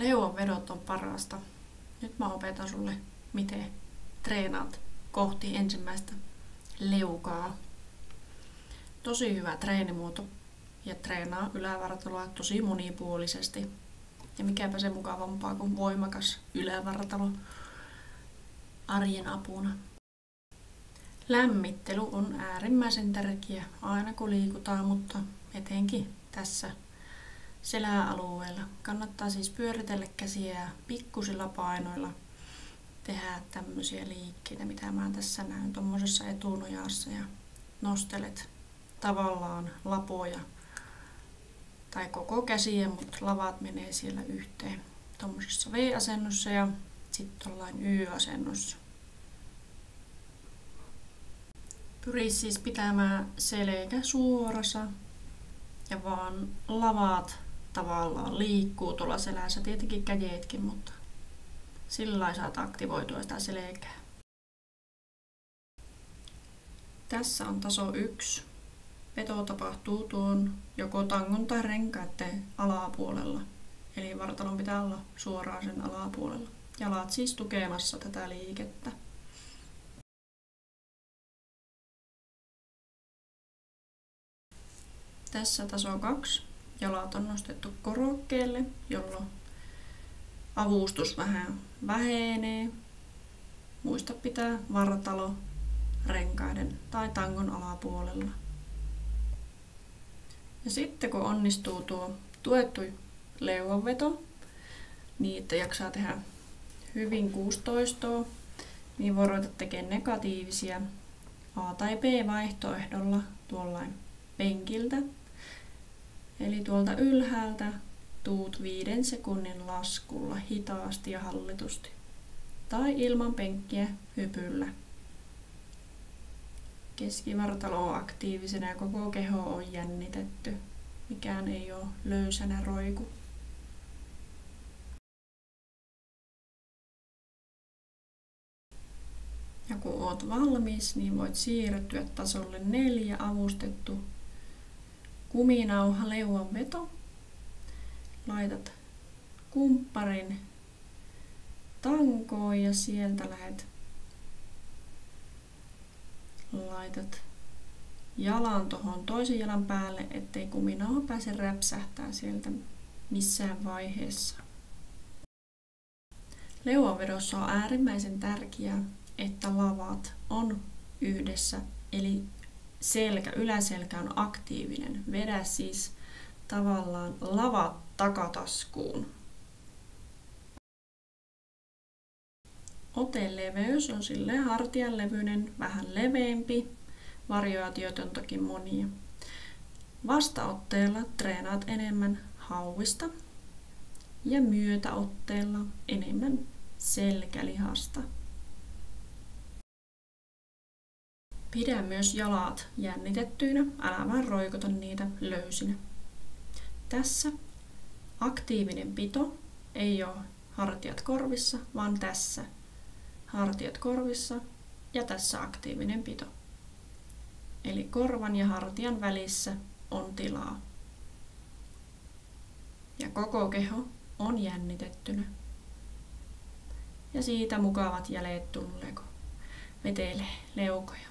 Leuan vedot on parasta. Nyt mä opetan sulle, miten treenaat kohti ensimmäistä leukaa. Tosi hyvä treenimuoto ja treenaa ylävartaloa tosi monipuolisesti. Ja mikäpä se mukavampaa kuin voimakas ylävartalo arjen apuna. Lämmittely on äärimmäisen tärkeä aina kun liikutaan, mutta etenkin tässä seläalueella. Kannattaa siis pyöritellä käsiä pikkusilla painoilla. Tehdä tämmöisiä liikkeitä, mitä mä tässä näen tuommoisessa etunojassa ja nostelet tavallaan lapoja tai koko käsiä, mutta lavat menee siellä yhteen. Tuommoisessa V-asennossa ja sitten ollaan Y-asennossa. Pyri siis pitämään selkä suorassa ja vaan lavat tavallaan liikkuu tuolla selässä, tietenkin käjetkin, mutta sillä lailla saat aktivoitua sitä selkää. Tässä on taso 1. Veto tapahtuu tuon joko tangon tai renkaiden alapuolella. Eli vartalon pitää olla suoraan sen alapuolella. Jalat siis tukemassa tätä liikettä. Tässä taso 2. Jalat on nostettu korokkeelle, jolloin avustus vähän vähenee. Muista pitää vartalo renkaiden tai tangon alapuolella. Ja sitten kun onnistuu tuo tuettu leuanveto, niin että jaksaa tehdä hyvin 6 toistoa, niin voi ruveta tekemään negatiivisia A- tai B-vaihtoehdolla tuollain penkiltä. Eli tuolta ylhäältä tuut 5 sekunnin laskulla hitaasti ja hallitusti. Tai ilman penkkiä hypyllä. Keskivartalo on aktiivisena ja koko keho on jännitetty. Mikään ei ole löysänä roiku. Ja kun oot valmis, niin voit siirtyä tasolle 4 avustettu kuminauha leuanveto. Laitat kumpparin tankoon ja sieltä laitat jalan tuohon toisen jalan päälle, ettei kuminauha pääse räpsähtää sieltä missään vaiheessa. Leuanvedossa on äärimmäisen tärkeää, että lavat on yhdessä, eli yläselkä on aktiivinen. Vedä siis tavallaan lavat takataskuun. Oteleveys on silleen hartian levyinen, vähän leveämpi. Variaatioita on toki monia. Vastaotteella treenaat enemmän hauista ja myötäotteella enemmän selkälihasta. Pidä myös jalat jännitettyinä, älä vaan roikota niitä löysinä. Tässä aktiivinen pito ei ole hartiat korvissa, vaan tässä hartiat korvissa ja tässä aktiivinen pito. Eli korvan ja hartian välissä on tilaa. Ja koko keho on jännitettynä. Ja siitä mukavat jäljet tulee, kun vetelee leukoja.